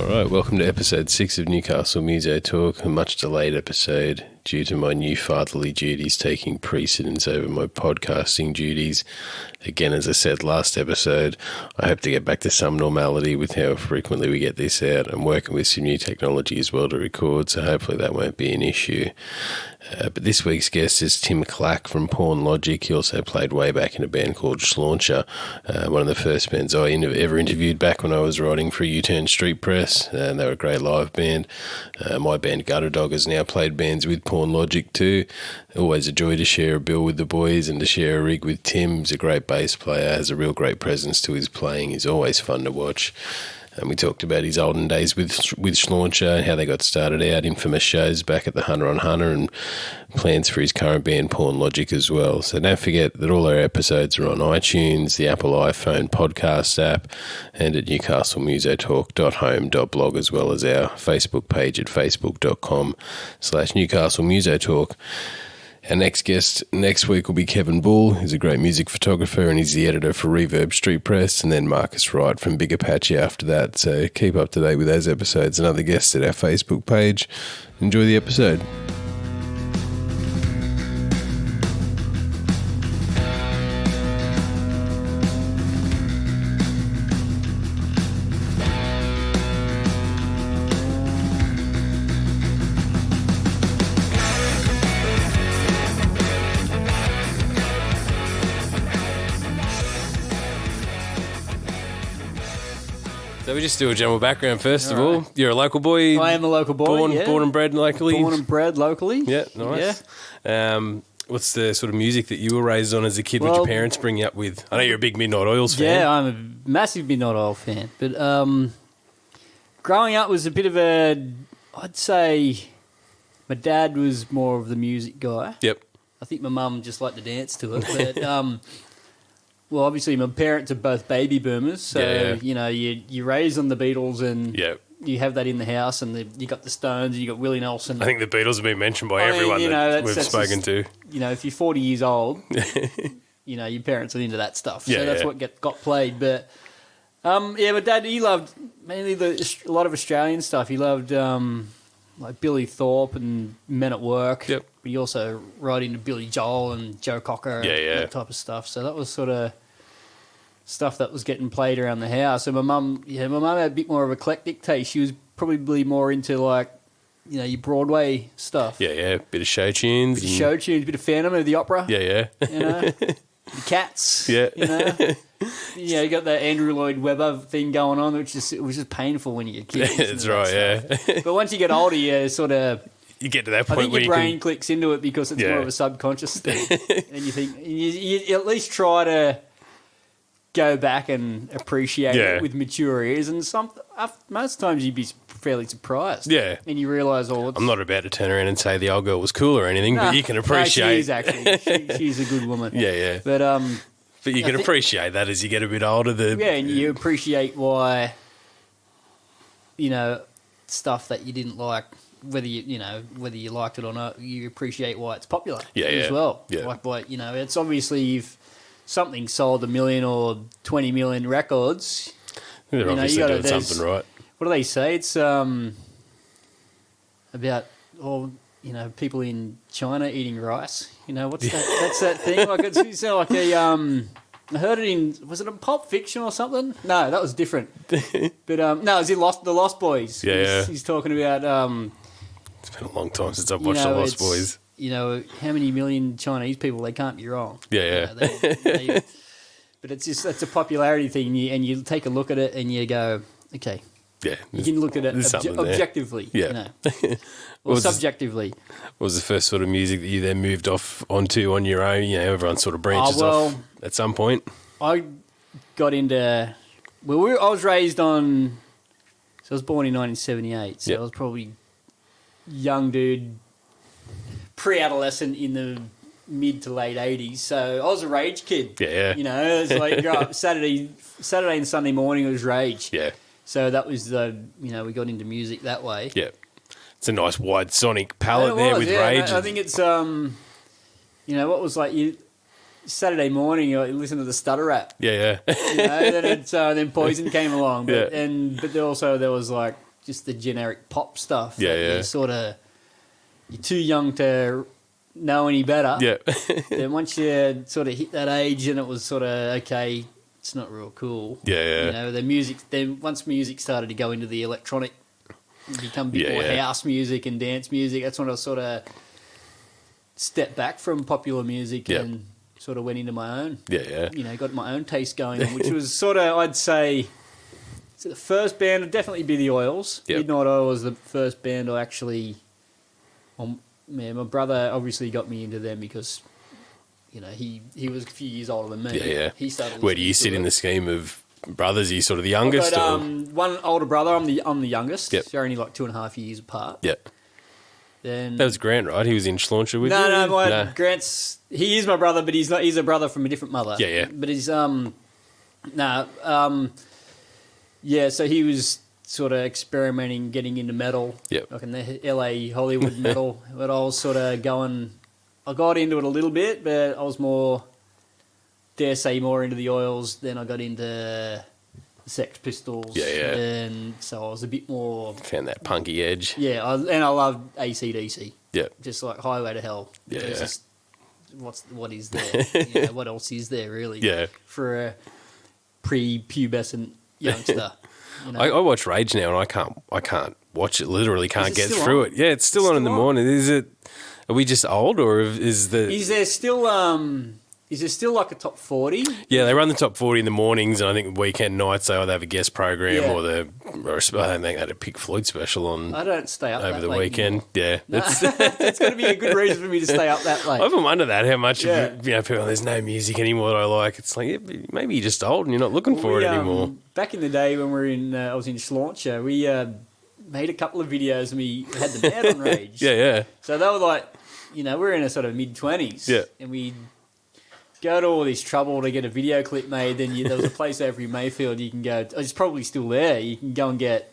All right, welcome to episode 6 of Newcastle Muso Talk, a much delayed episode due to my new fatherly duties taking precedence over my podcasting duties. Again, as I said last episode, I hope to get back to some normality with how frequently we get this out. I'm working with some new technology as well to record, so hopefully that won't be an issue. But this week's guest is Tim Clack from Porn Logic. He also played way back in a band called Schlauncher, one of the first bands I ever interviewed back when I was writing for U-Turn Street Press, and they were a great live band. My band Gutter Dog has now played bands with Porn Logic too. Always a joy to share a bill with the boys and to share a rig with Tim. He's a great bass player, has a real great presence to his playing. He's always fun to watch. And we talked about his olden days with Schlauncher, how they got started out, infamous shows back at the Hunter on Hunter, and plans for his current band, Porn Logic, as well. So don't forget that all our episodes are on iTunes, the Apple iPhone podcast app, and at newcastlemusotalk.home.blog, as well as our Facebook page at facebook.com/newcastlemusotalk. Our next guest next week will be Kevin Bull. He's a great music photographer and he's the editor for Reverb Street Press, and then Marcus Wright from Big Apache after that. So keep up to date with those episodes and other guests at our Facebook page. Enjoy the episode. So we just do a general background first of all. You're a local boy. I am a local boy. Born and bred locally. Born and bred locally. Yeah, nice. Yeah. What's the sort of music that you were raised on as a kid? What your parents bring you up with? I know you're a big Midnight Oils fan. Yeah, I'm a massive Midnight Oil fan. But growing up was a bit of I'd say my dad was more of the music guy. Yep. I think my mum just liked to dance to it. But well, obviously my parents are both baby boomers, so you know you raised on the Beatles and you have that in the house, and you got the Stones and you got Willie Nelson. I think the Beatles have been mentioned by everyone that we've spoken to. You know, if you're 40 years old, you know your parents are into that stuff, so that's what got played. But my dad, he loved mainly a lot of Australian stuff. He loved like Billy Thorpe and Men at Work. Yep. But he also right into Billy Joel and Joe Cocker and that type of stuff. So that was sort of stuff that was getting played around the house. And my mum had a bit more of a eclectic taste. She was probably more into like, you know, your Broadway stuff. Yeah. Bit of show tunes. Bit of Phantom of the Opera. Yeah. You know, the Cats. Yeah. You know. Yeah, you got that Andrew Lloyd Webber thing going on, which was just painful when you're a kid. That's right, yeah. But once you get older, you sort of... You get to that point where your brain clicks into it because it's more of a subconscious thing. And you think... You at least try to go back and appreciate it with mature ears. And most times you'd be fairly surprised. Yeah. And you realise, I'm not about to turn around and say the old girl was cool or anything, but you can appreciate... she is actually. She's a good woman. Yeah. But you can appreciate that as you get a bit older. And you appreciate why, you know, stuff that you didn't like, whether you liked it or not, you appreciate why it's popular as well. Yeah. Like, you know, it's obviously if something sold 1 million or 20 million records, they're obviously doing something right. What do they say? It's about you know, people in China eating rice. You know, what's that? That's that thing. Like it's like a I heard it in, was it a Pulp Fiction or something? No, that was different. But no, it was in the Lost Boys. Yeah. He's talking about it's been a long time since I've watched the Lost Boys. You know, how many million Chinese people, they can't be wrong. Yeah. You know, but it's a popularity thing, and you take a look at it and you go, okay. Yeah. You can look at it objectively. Yeah. You know, or subjectively. What was the first sort of music that you then moved onto on your own? You know, everyone sort of branches off at some point. I got into... Well, I was raised on... So I was born in 1978, so I was probably young dude, pre-adolescent in the mid to late 80s. So I was a rage kid. Yeah. You know, it was like grow up Saturday and Sunday morning, it was rage. Yeah. So that was we got into music that way. Yeah. It's a nice wide sonic palette there with rage. I think it's, what was like Saturday morning, you listen to the stutter rap. Yeah. Then Poison came along. But there was like just the generic pop stuff. Yeah, yeah. You're too young to know any better. Yeah. Then once you sort of hit that age and it was sort of, okay, it's not real cool. Yeah, yeah. You know, the music, then once music started to go into the electronic, become a bit more house music and dance music, that's when I sort of stepped back from popular music and sort of went into my own. Yeah, yeah. You know, got my own taste going on, which was sort of, I'd say, so the first band would definitely be the Oils. Yep. Midnight Oil was the first band I actually... my brother obviously got me into them because, you know, he was a few years older than me. Yeah, yeah. He started. Where do you sit in the scheme of brothers? Are you sort of the youngest? I've got, one older brother. I'm the youngest. Yep. So we're only like 2.5 years apart. Yeah. Then That was Grant, right? He was in Schlauncher with you? No, Grant's... He is my brother, but he's not. He's a brother from a different mother. Yeah, yeah. But he's... yeah, so he was sort of experimenting, getting into metal. Yep. Like in the LA Hollywood metal. But I was sort of going... I got into it a little bit, but I was more... Dare say more into the Oils. Then I got into the Sex Pistols. Yeah, yeah. And so I was a bit more... Found that punky edge. Yeah, and I loved AC/DC. Yeah. Just like Highway to Hell. Yeah, It's yeah. just, what is there? You know, what else is there, really? Yeah. For a pre-pubescent youngster. You know? I watch Rage now and I can't watch it. Literally can't it get still through on? it. Yeah, it's still on in the morning. Are we just old or is the... Is there still like a top 40? Yeah, they run the top 40 in the mornings, and I think weekend nights they either have a guest program Yeah. or I think they had a Pink Floyd special on I don't stay up over that the late weekend. anymore. Yeah, It's going to be a good reason for me to stay up that late. I often wonder that how much Yeah. of, people, there's no music anymore that I like. It's like maybe you're just old and you're not looking for it anymore. Back in the day when we were in, I was in Schlauncher, we made a couple of videos and we had them out on Rage. Yeah, yeah, So they were like, you know, we're in a sort of mid-20s. Yeah. And we go to all this trouble to get a video clip made. Then there was a place over in Mayfield you can go, it's probably still there. You can go and get,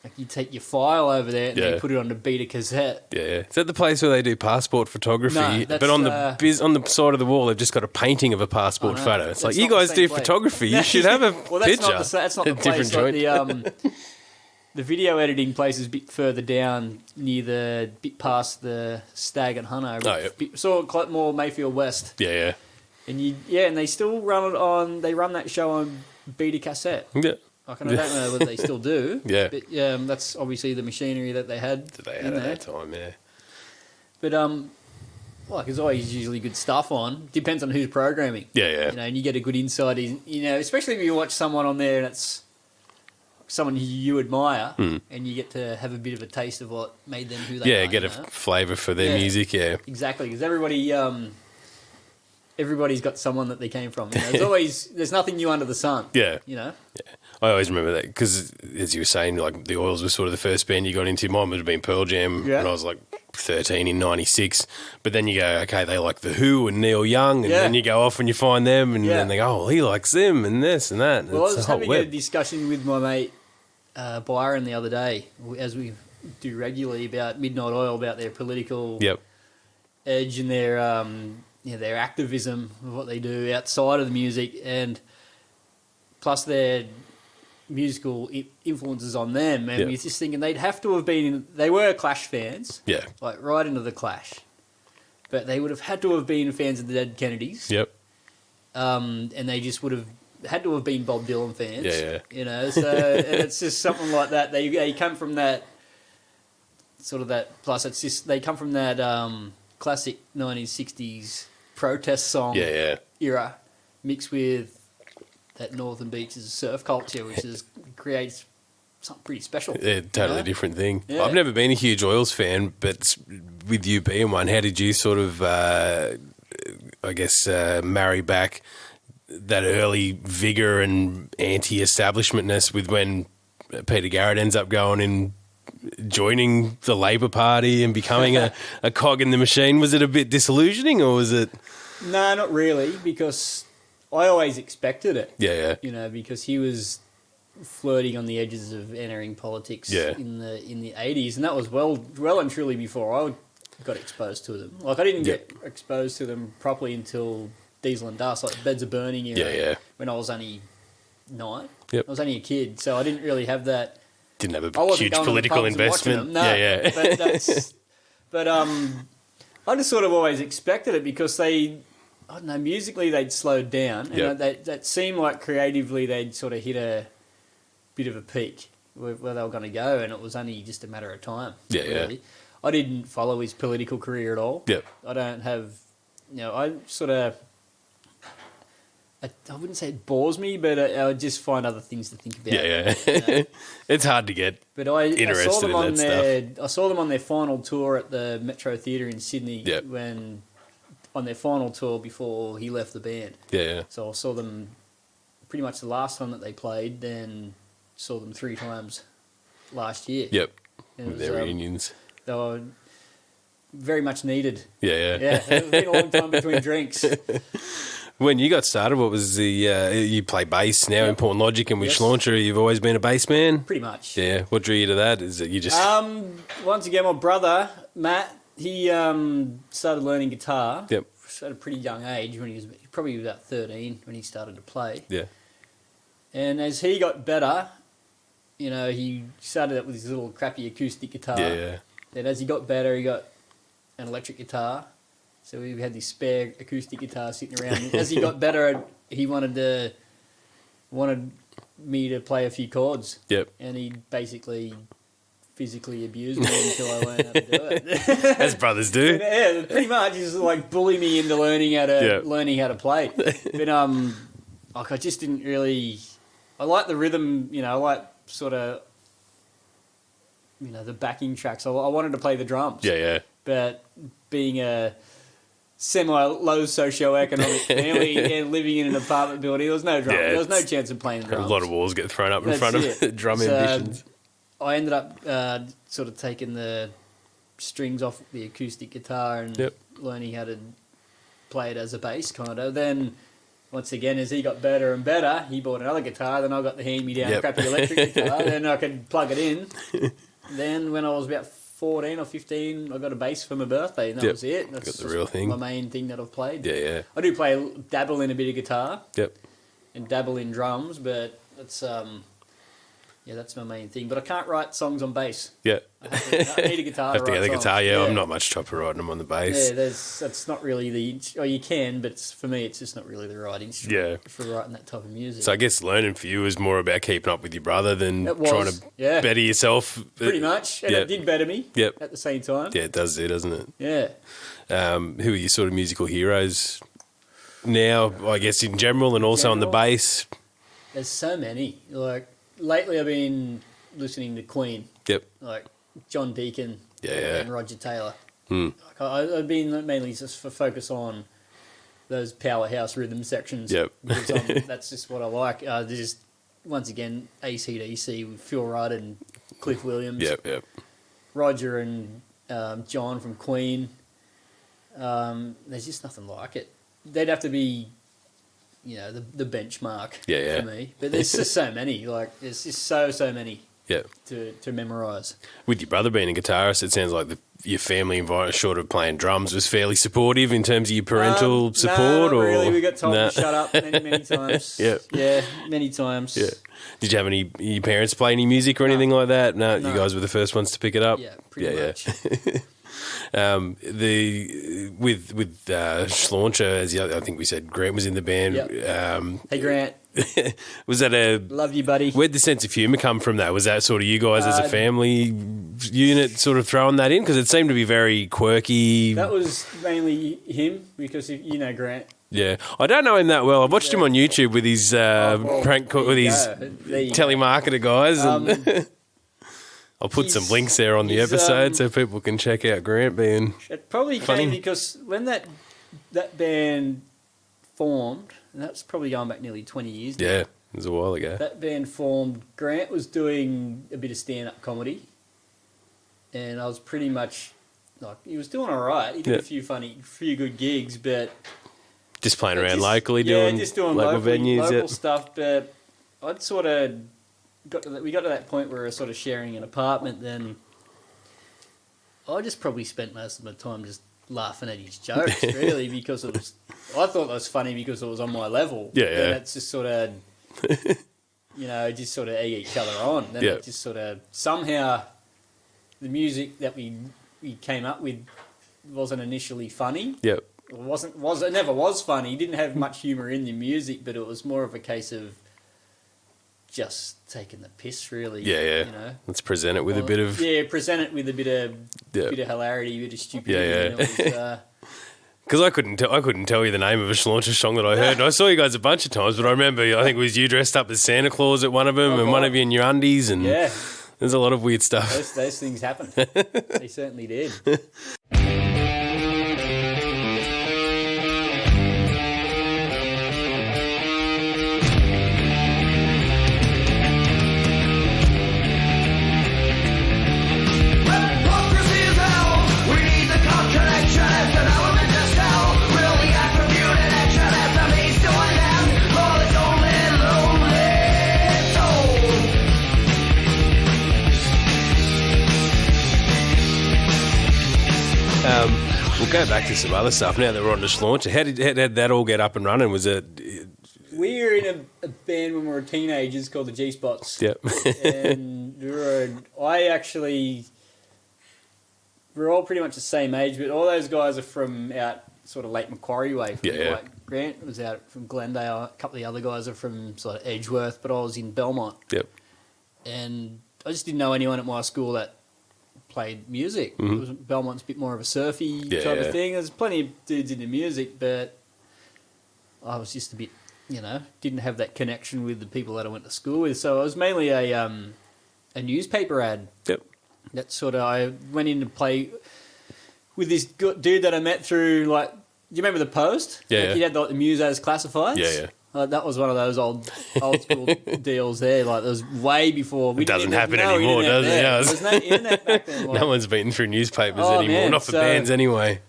like you take your file over there and Yeah. you put it on the beta cassette. yeah. Is that the place where they do passport photography? No, that's, but on the side of the wall, they've just got a painting of a passport Oh, no. photo. It's That's like, you not the guys same do place. photography. You should have a Well, that's picture. that's not the A place. different Like the video editing place is a bit further down near the bit past the Stag and Hunter. Oh, yep. More Mayfield West. Yeah, And and they still run it on. They run that show on beta cassette. yeah. Like, and I don't know whether they still do. Yeah. But that's obviously the machinery that they had. They in had at there. that time, yeah. But like there's always usually good stuff on. Depends on who's programming. Yeah, yeah. You know, and you get a good insight in. You know, especially if you watch someone on there and it's someone who you admire, and you get to have a bit of a taste of what made them who they are. Yeah, get a flavour for their music, yeah. Exactly, because everybody's got someone that they came from. You know, there's nothing new under the sun. Yeah. You know? Yeah. I always remember that because, as you were saying, like the Oils was sort of the first band you got into. Mine would have been Pearl Jam when I was like 13 in 96. But then you go, okay, they like The Who and Neil Young, and then you go off and you find them, and then they go, oh, he likes them and this and that. And Well, I it's was a whole having a web. discussion with my mate Byron the other day, as we do regularly, about Midnight Oil, about their political edge and their activism of what they do outside of the music, and plus their musical influences on them. And we're just thinking they were Clash fans, like right into the Clash, but they would have had to have been fans of the Dead Kennedys. And they just would have had to have been Bob Dylan fans. You know, so and it's just something like that. They come from that sort of that. Plus, it's just they come from that classic 1960s protest song era, mixed with that Northern Beaches surf culture, which creates something pretty special. Yeah, totally different thing. Yeah. I've never been a huge Oils fan, but with you being one, how did you sort of, marry back that early vigour and anti-establishmentness with when Peter Garrett ends up going and joining the Labor Party and becoming a cog in the machine? Was it a bit disillusioning, or was it... No, not really, because I always expected it. Yeah. You know, because he was flirting on the edges of entering politics in the 80s, and that was well and truly before I got exposed to them. Like, I didn't get exposed to them properly until Diesel and Dust, like Beds of Burning era, when I was only 9. I was only a kid, so I didn't really have that didn't have I a wasn't huge going to the political pubs and watching investment. them, no. Yeah. But I just sort of always expected it because I don't know, musically they'd slowed down, and that seemed like creatively they'd sort of hit a bit of a peak where they were going to go, and it was only just a matter of time. Yeah, really. I didn't follow his political career at all. Yep. I don't have, I sort of, I wouldn't say it bores me, but I would just find other things to think about. Yeah. It's hard to get interested saw them in on that stuff. I saw them on their final tour at the Metro Theatre in Sydney on their final tour before he left the band. Yeah. So I saw them pretty much the last time that they played, then saw them 3 times last year. Yep. With their reunions. They were very much needed. Yeah. It's been a long time between drinks. When you got started, what was you play bass now in Porn Logic and with Schlauncher, you've always been a bass man? Pretty much. Yeah. What drew you to that? Is it you just... Once again, my brother, Matt, he started learning guitar at a pretty young age when he was probably about 13 when he started to play. Yeah. And as he got better, he started out with his little crappy acoustic guitar. Yeah. Then as he got better, he got an electric guitar. So we had this spare acoustic guitar sitting around. And as he got better, he wanted me to play a few chords. Yep. And he basically physically abused me until I learned how to do it. As brothers do. Yeah, pretty much. He's like bully me into learning how to play. But I just didn't really. I like the rhythm. I like sort of. The backing tracks. I wanted to play the drums. Yeah. But being a semi-low socio-economic family and living in an apartment building, there was no drum. There was no chance of playing drums. A lot of walls get thrown up in front of drum ambitions. I ended up sort of taking the strings off the acoustic guitar and learning how to play it as a bass kind of. Then, once again, as he got better and better, he bought another guitar. Then I got the hand-me-down crappy electric guitar. Then I could plug it in. Then when I was about 14 or 15, I got a bass for my birthday, and that was it. That's got the real thing. My main thing that I've played. Yeah. I do dabble in a bit of guitar. Yep. And dabble in drums, but that's that's my main thing. But I can't write songs on bass. Yeah. I need a guitar. Have to get a guitar. Yeah, I'm not much chopper riding them on the bass. Yeah, that's not really you can, but for me, it's just not really the right instrument for writing that type of music. So I guess learning for you is more about keeping up with your brother than trying to better yourself. Pretty much, and it did better me. At the same time. Yeah, it does, doesn't it? Yeah. Who are your sort of musical heroes now? I guess in general, and also on the bass. There's so many. Like lately, I've been listening to Queen. Yep. Like John Deacon. And Roger Taylor. Like I've been mainly just for focus on those powerhouse rhythm sections. Yep. Because that's just what I like. Just once again, AC/DC with Phil Rudd and Cliff Williams. Yep. Roger and John from Queen. There's just nothing like it. They'd have to be, the benchmark for me. But there's just so many. Like there's just so many. Yeah. To memorise. With your brother being a guitarist, it sounds like your family environment, short of playing drums, was fairly supportive in terms of your parental support. No, not really. We got told to shut up many times. Yeah, many times. Yeah. Did you have your parents play any music or anything like that? No, you guys were the first ones to pick it up. Yeah, pretty much. With Schlauncher, as I think we said, Grant was in the band. Yep. Hey, Grant. Was that love you, buddy? Where'd the sense of humour come from? That was that sort of you guys as a family unit sort of throwing that in, because it seemed to be very quirky. That was mainly him, because you know Grant. Yeah, I don't know him that well. I've watched him on YouTube with his prank with his telemarketer guys. And I'll put some links there on the episode so people can check out Grant being. It probably funny. Came because when that band formed, and that's probably going back nearly 20 years now. Yeah, it was a while ago. That band formed. Grant was doing a bit of stand-up comedy, and I was pretty much he was doing all right. He did a few good gigs, but just playing around locally, doing local venues, local stuff. But I'd sort of we got to that point where we were sort of sharing an apartment. Then I just probably spent most of my time just laughing at his jokes, really, because it was. I thought that was funny because it was on my level. Yeah. And that's just sort of. just sort of egg each other on. Then it just sort of somehow the music that we came up with wasn't initially funny. Yep. It never was funny. Didn't have much humour in the music, but it was more of a case of just taking the piss, really. Yeah. Let's present it with a bit of present it with a bit of hilarity, a bit of stupidity. Yeah. Because I couldn't tell you the name of a Schlauncher song that I heard. And I saw you guys a bunch of times, but I remember I think it was you dressed up as Santa Claus at one of them, and one of you in your undies, and there's a lot of weird stuff. Those things happen. They certainly did. We'll go back to some other stuff now that we're on the Schlauncher. How did that all get up and running? Was it... We were in a band when we were teenagers called the G-Spots. Yep. And we're all pretty much the same age, but all those guys are from out sort of Lake Macquarie way. Like Grant was out from Glendale. A couple of the other guys are from sort of Edgeworth, but I was in Belmont. Yep. And I just didn't know anyone at my school that played music. Mm-hmm. Belmont's a bit more of a surfy type of thing. There's plenty of dudes into music, but I was just a bit, didn't have that connection with the people that I went to school with. So I was mainly a newspaper ad. Yep. That sort of, I went in to play with this dude that I met through, do you remember the Post? Yeah. He had the Muso's classifieds. Yeah. That was one of those old school deals there. Like, it was way before. It doesn't happen anymore, does it? There was no internet back then. No one's beaten through newspapers anymore. Man. Not for bands anyway.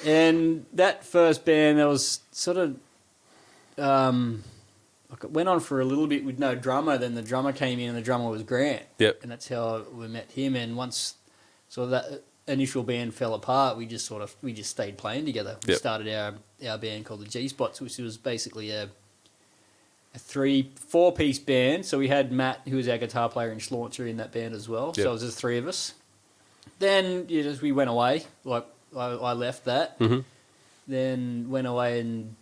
And that first band, that was sort of... it went on for a little bit with no drummer. Then the drummer came in, and the drummer was Grant. Yep. And that's how we met him. And once sort of that initial band fell apart, we just stayed playing together. We started our band called the G-Spots, which was basically a 4-piece band. So we had Matt, who was our guitar player in Schlauncher, in that band as well. So it was just 3 of us. Then we went away. I left that. Mm-hmm. Then went away and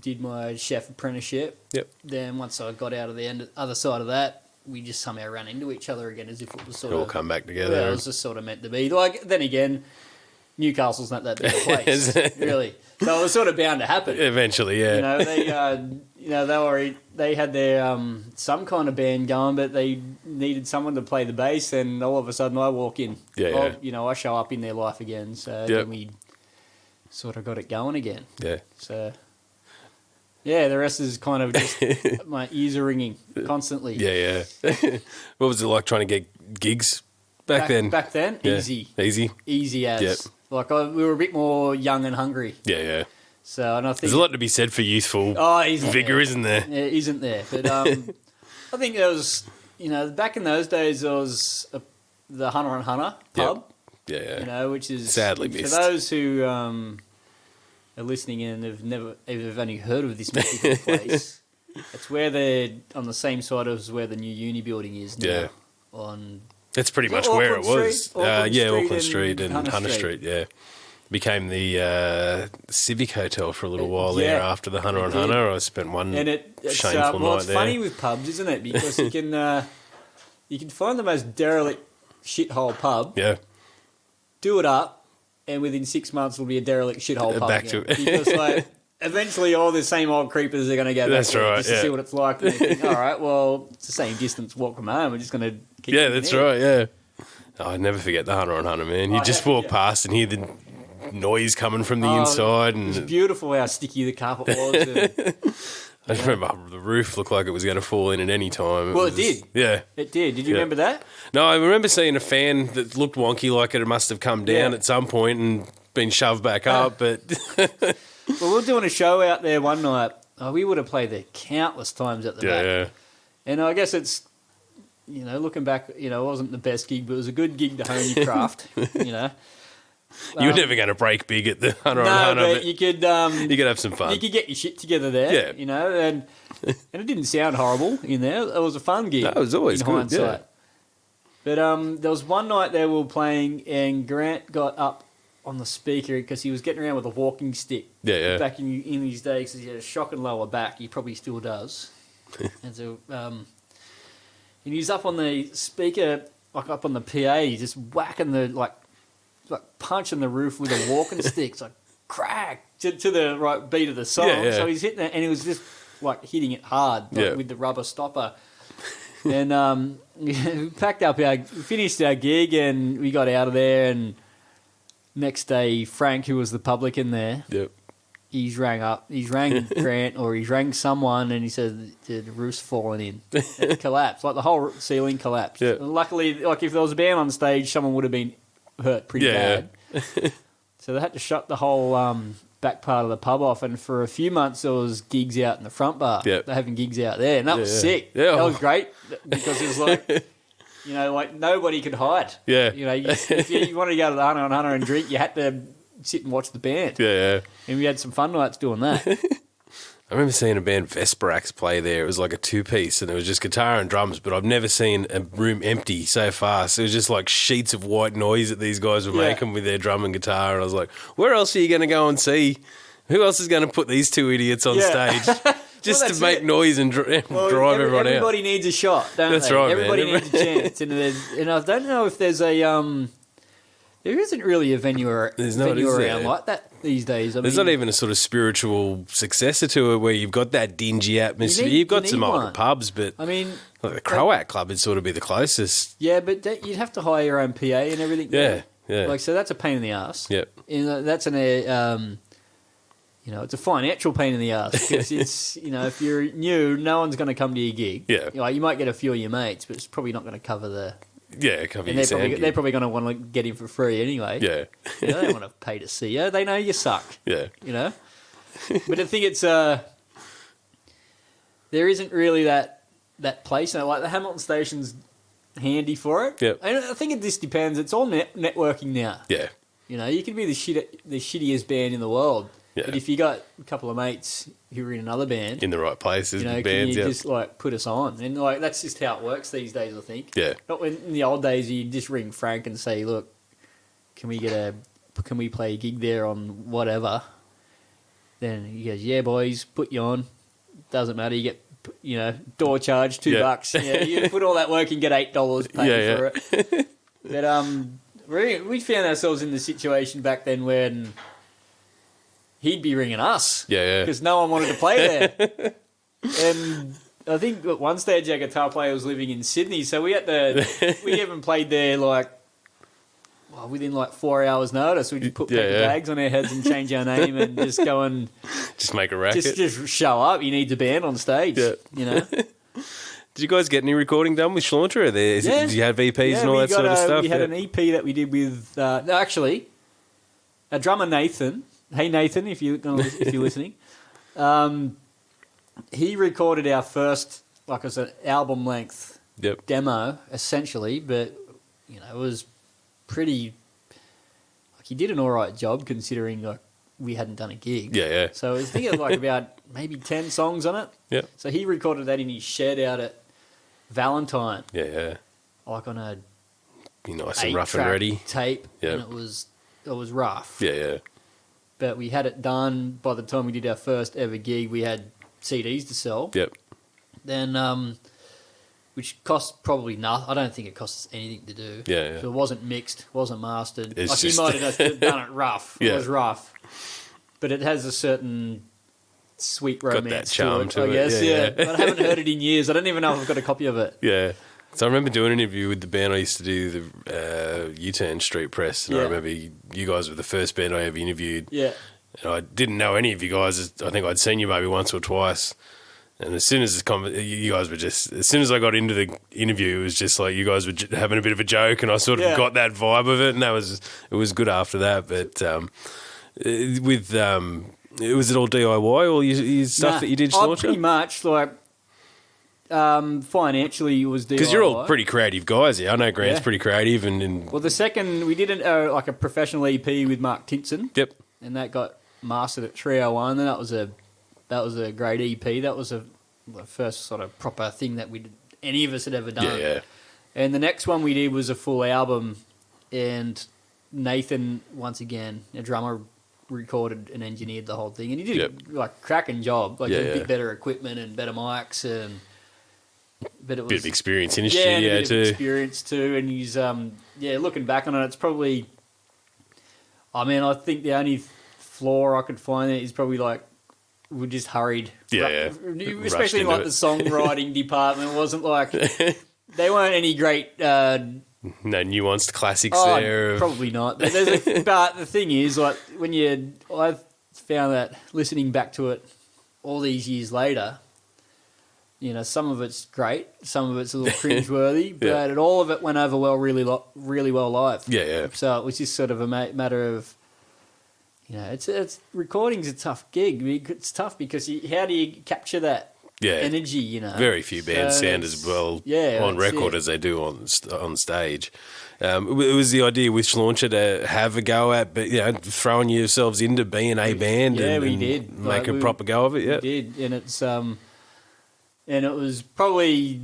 did my chef apprenticeship. Yep. Then once I got out of the other side of that, we just somehow ran into each other again, as if it was sort of... all come back together. Yeah, it was just sort of meant to be. Then again, Newcastle's not that big a place, really. So it was sort of bound to happen. Eventually, yeah. They had their some kind of band going, but they needed someone to play the bass, and all of a sudden I walk in. I show up in their life again. So then we sort of got it going again. Yeah. So yeah, the rest is kind of just my ears are ringing constantly. Yeah. What was it like trying to get gigs back then? Back then, easy as. Yep. We were a bit more young and hungry. Yeah. So, and I think there's a lot to be said for youthful vigor, isn't there? Yeah, isn't there? But I think there was, back in those days, there was the Hunter and Hunter pub. Yep. Yeah. Which is sadly missed. For those who are listening in and have only heard of this mythical place, it's where they're on the same side as where the new uni building is now. Yeah. That's pretty much where it was. Auckland Street and Hunter Street. Yeah. Became the Civic Hotel for a little while there after the Hunter and Hunter. I spent one shameful night it's there. Funny with pubs, isn't it? Because you can find the most derelict shithole pub. Yeah. Do it up, and within 6 months it'll be a derelict shithole pub back again. to it. Because eventually all the same old creepers are going to go back to just to see what it's like. And think, all right, well, it's the same distance walk from home. We're just going to keep right, yeah. Oh, I never forget the Hunter and Hunter, man. You just walk past and hear the noise coming from the inside. And it's beautiful how sticky the carpet was. I just remember the roof looked like it was going to fall in at any time. It did. Yeah. It did. Did you remember that? No, I remember seeing a fan that looked wonky, like it must have come down at some point and been shoved back up. But we were doing a show out there one night. We would have played there countless times at the back. Yeah. And I guess it's, looking back, it wasn't the best gig, but it was a good gig to hone your craft, You were never going to break big at the Hunter on Hunter. No, but you could have some fun. You could get your shit together there, and it didn't sound horrible in there. It was a fun gig. No, it was always in good, hindsight. yeah. But there was one night there we were playing, and Grant got up on the speaker because he was getting around with a walking stick. Yeah. Back in his days, because he had a shocking lower back. He probably still does. And so, and he was up on the speaker, like up on the PA, just whacking like punching the roof with a walking stick. It's like crack to the right beat of the song. Yeah. So he's hitting it, and he was just like hitting it hard with the rubber stopper. And we packed up we finished our gig, and we got out of there. And next day, Frank, who was the publican there, he's rang Grant, or he's rang someone, and he said the roof's fallen in. It collapsed, like the whole ceiling collapsed. Yeah. And luckily, like if there was a band on stage, someone would have been hurt pretty bad. So they had to shut the whole back part of the pub off, and for a few months there was gigs out in the front bar. They're having gigs out there, and that was sick. Yeah. That was great because it was like, like nobody could hide. Yeah. If you wanted to go to the Hunter on Hunter and drink, you had to sit and watch the band. Yeah. And we had some fun nights doing that. I remember seeing a band, Vesperax, play there. It was like a two-piece, and it was just guitar and drums, but I've never seen a room empty so fast. It was just like sheets of white noise that these guys were making with their drum and guitar, and I was like, where else are you going to go and see? Who else is going to put these two idiots on stage just to make noise and drive everyone out? Everybody needs a shot, don't That's they? right, Everybody man. needs a chance. And I don't know if there's there isn't really a venue around like that these days. There's not even a sort of spiritual successor to it where you've got that dingy atmosphere. You've got some old pubs, but I mean, like the Croat Club would sort of be the closest. Yeah, but you'd have to hire your own PA and everything. Yeah. Like, so that's a pain in the ass. Yep. And that's it's a financial pain in the ass because it's, if you're new, no one's going to come to your gig. Yeah. You might get a few of your mates, but it's probably not going to cover the. Cover and your they're probably going to want to get in for free anyway. Yeah. They don't want to pay to see you. They know you suck. Yeah. But I think it's there isn't really that place. Like the Hamilton Station's handy for it. Yep. And I think it just depends. It's all networking now. Yeah. You can be the shittiest band in the world. Yeah. But if you got a couple of mates who are in another band, In the right places, can bands, you just like put us on? And like that's just how it works these days, I think. Yeah. Not when in the old days you just ring Frank and say, "Look, can we play a gig there on whatever?" Then he goes, "Yeah, boys, put you on. Doesn't matter. You get door charge $2. Yeah, you put all that work and get $8 paid for it." But we found ourselves in the situation back then when he'd be ringing us. Yeah. Because no one wanted to play there. And I think at one stage our guitar player was living in Sydney, so we even played there within 4 hours notice. We just put paper bags on our heads and change our name and just go and just make a racket. Just show up. You need the band on stage. Yeah. Did you guys get any recording done with Schlauncher? Did you have EPs and all that sort of stuff? We had an EP that we did with actually a drummer, Nathan. Hey Nathan, if you're listening, he recorded our first, like I said, album length demo essentially, but it was pretty. Like he did an all right job considering we hadn't done a gig. Yeah. So I was thinking about maybe 10 songs on it. Yeah. So he recorded that in his shed out at Valentine. Yeah. Like on a be nice and rough and ready tape. Yeah. And it was rough. Yeah. But we had it done by the time we did our first ever gig. We had CDs to sell. Yep. Then, which cost probably nothing. I don't think it costs anything to do. Yeah. So it wasn't mixed, wasn't mastered. It's like you might have just done it rough. Yeah. It was rough. But it has a certain sweet romance got that charm to it, I guess. Yeah. But I haven't heard it in years. I don't even know if I've got a copy of it. Yeah. So I remember doing an interview with the band I used to do, the U-Turn Street Press, and I remember you guys were the first band I ever interviewed. Yeah. And I didn't know any of you guys. I think I'd seen you maybe once or twice. And as soon as you guys were as soon as I got into the interview, it was just like you guys were having a bit of a joke, and I sort of got that vibe of it, and it was good after that. But was it all DIY, all your stuff that you did, Schlauncher? Pretty much, like, Financially, it was DIY. Because you're all pretty creative guys here. I know Grant's pretty creative. Well, the second, we did like a professional EP with Mark Tinson. Yep. And that got mastered at 301, and that was a great EP. That was the first sort of proper thing that any of us had ever done. Yeah. And the next one we did was a full album, and Nathan, once again, a drummer, recorded and engineered the whole thing, and he did a cracking job. Like a bit better equipment and better mics, but it was bit of experience in the studio studio a bit too. Of experience too, and he's looking back on it, it's probably. I mean, I think the only flaw I could find there is probably like we just hurried. Especially in like the songwriting department. It wasn't like they weren't any great. No nuanced classics there. Probably not. But the thing is, like I've found that listening back to it all these years later, you know, some of it's great, some of it's a little cringeworthy, but all of it went over really well live. Yeah. So it was just sort of a matter of, you know, it's recording's a tough gig. It's tough because how do you capture that energy? You know, very few bands sound as well on record as they do on stage. It was the idea with Schlauncher to have a go at, but throwing yourselves into being a band. Yeah, we did make a proper go of it. Yeah, we did, and it's and it was probably,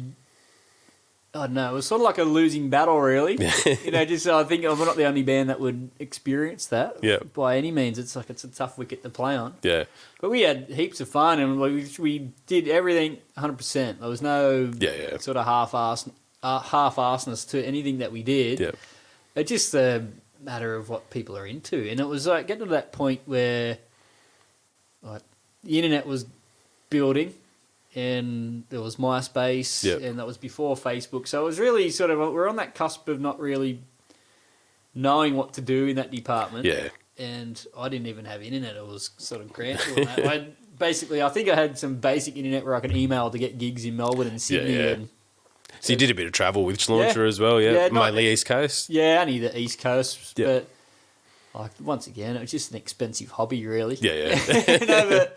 I don't know, it was sort of like a losing battle, really. You know, just I think we're not the only band that would experience that by any means. It's like it's a tough wicket to play on. Yeah. But we had heaps of fun, and we did everything 100%. There was no sort of half-arsedness to anything that we did. Yeah. It's just a matter of what people are into. And it was like getting to that point where like the internet was building, and there was MySpace, and that was before Facebook. So it was really sort of, we're on that cusp of not really knowing what to do in that department. Yeah. And I didn't even have internet. It was sort of Grant doing that. I think I had some basic internet where I could email to get gigs in Melbourne and Sydney. Yeah. And, so you did a bit of travel with Schlauncher as well, mainly East Coast? Yeah, only the East Coast. Yeah. But once again, it was just an expensive hobby, really. Yeah.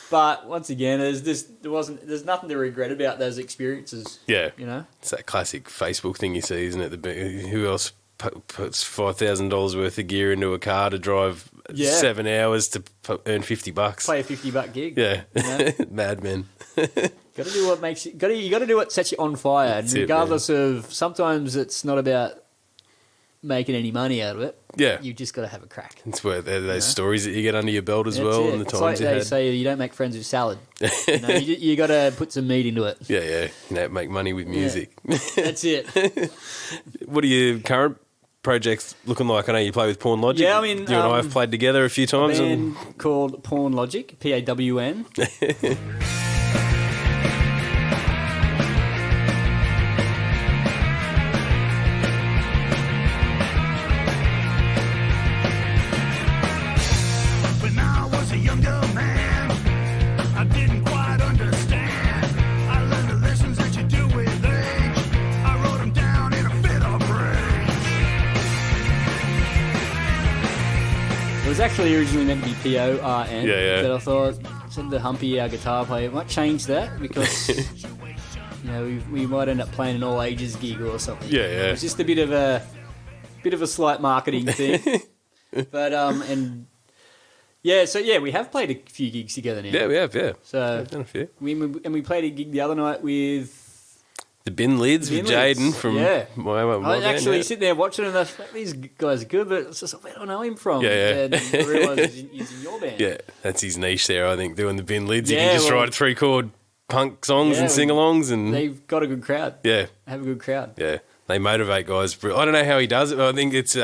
But once again, there's nothing to regret about those experiences. Yeah, you know, it's that classic Facebook thing you see, isn't it? Who else puts $5,000 worth of gear into a car to drive 7 hours to earn $50? Play a $50 gig. Yeah, you know? Madmen. Got to do what makes you. You got to do what sets you on fire, and regardless of. Sometimes it's not about making any money out of it. Yeah. You just got to have a crack. It's where those stories that you get under your belt as well, and the times you had. They say you don't make friends with salad. You got to put some meat into it. Yeah. Make money with music. Yeah. That's it. What are your current projects looking like? I know you play with Porn Logic. Yeah, I mean, you and I have played together a few times. A band called Porn Logic, PAWN. It was actually originally meant to be PORN, but I thought, instead of Humpy, our guitar player, might change that because we might end up playing an all ages gig or something. It was just a bit of a slight marketing thing, but we have played a few gigs together now. Yeah, we have. Yeah, so we've done a few. We played a gig the other night with. The Bin Lids with Jaden from my I actually sit there watching and I thought, these guys are good, but it's just, where do I know him from? And I realised he's in your band. Yeah, that's his niche there, I think, doing the Bin Lids. You can just write 3-chord punk songs and sing-alongs. And they've got a good crowd. Yeah. Have a good crowd. Yeah, they motivate guys. I don't know how he does it, but I think it's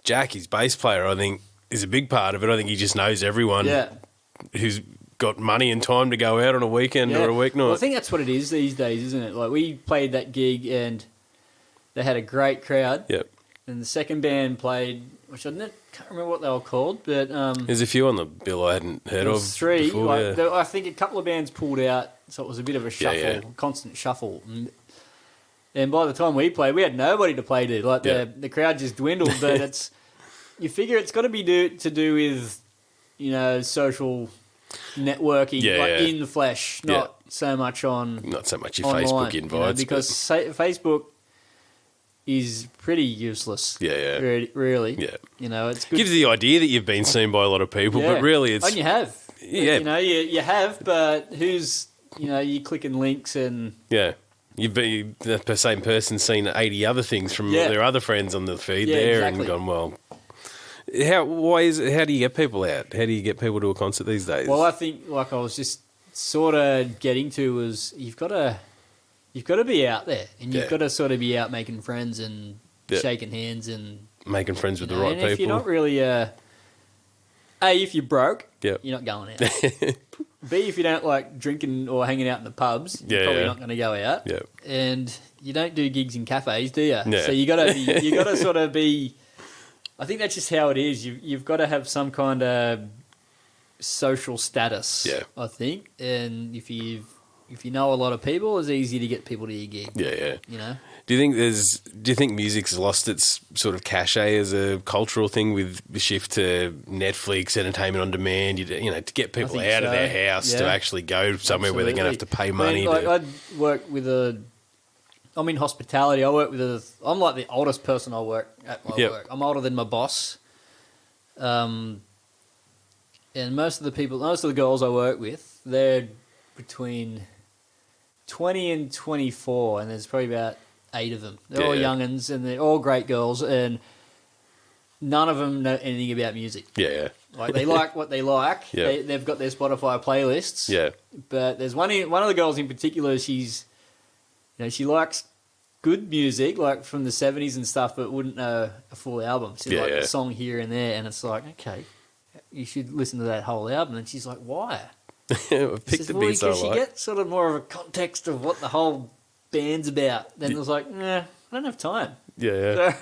Jack, his bass player, I think, is a big part of it. I think he just knows everyone who's got money and time to go out on a weekend or a weeknight. Well, I think that's what it is these days, isn't it? Like, we played that gig and they had a great crowd. Yep. And the second band played, which I can't remember what they were called, but there's a few on the bill I hadn't heard of. Three. Before, I think a couple of bands pulled out, so it was a bit of a shuffle, constant shuffle. And by the time we played, we had nobody to play to. Like the crowd just dwindled. But you figure it's got to be to do with social networking, in the flesh, not so much on Not so much your online, Facebook invites. because Facebook is pretty useless. Yeah. Really. Yeah. It's good. Gives the idea that you've been seen by a lot of people, but really it's... And you have. Yeah. You have, but who's, you're clicking links and... Yeah. The same person seen 80 other things from their other friends on the feed there and gone, well... How do you get people out? How do you get people to a concert these days? Well, I think, like I was just sort of getting to, was you've got to be out there, and you've got to sort of be out making friends and shaking hands and making friends with the right and people. If you're not really if you're broke, you're not going out. B, if you don't like drinking or hanging out in the pubs, you're probably not going to go out. Yeah. And you don't do gigs in cafes, do you? Yeah. So you got to sort of be. I think that's just how it is. You've got to have some kind of social status. Yeah. I think, and if you know a lot of people, it's easy to get people to your gig. Yeah. Do you think music's lost its sort of cachet as a cultural thing with the shift to Netflix, entertainment on demand? To get people out of their house to actually go somewhere where they're going to have to pay money. I work with I'm in hospitality. I'm like the oldest person I work at my work. I'm older than my boss. And most of the girls I work with, they're between 20 and 24, and there's probably about 8 of them. They're all young'uns, and they're all great girls, and none of them know anything about music. Yeah. Like, they like what they like. Yeah. They've got their Spotify playlists. Yeah. But there's one of the girls in particular, she likes good music, like from the 70s and stuff, but wouldn't know a full album. She's like a song here and there, and it's like, okay, you should listen to that whole album. And she's like, why? I've picked the bits I like. You get sort of more of a context of what the whole band's about. Then it was like, nah, I don't have time. Yeah.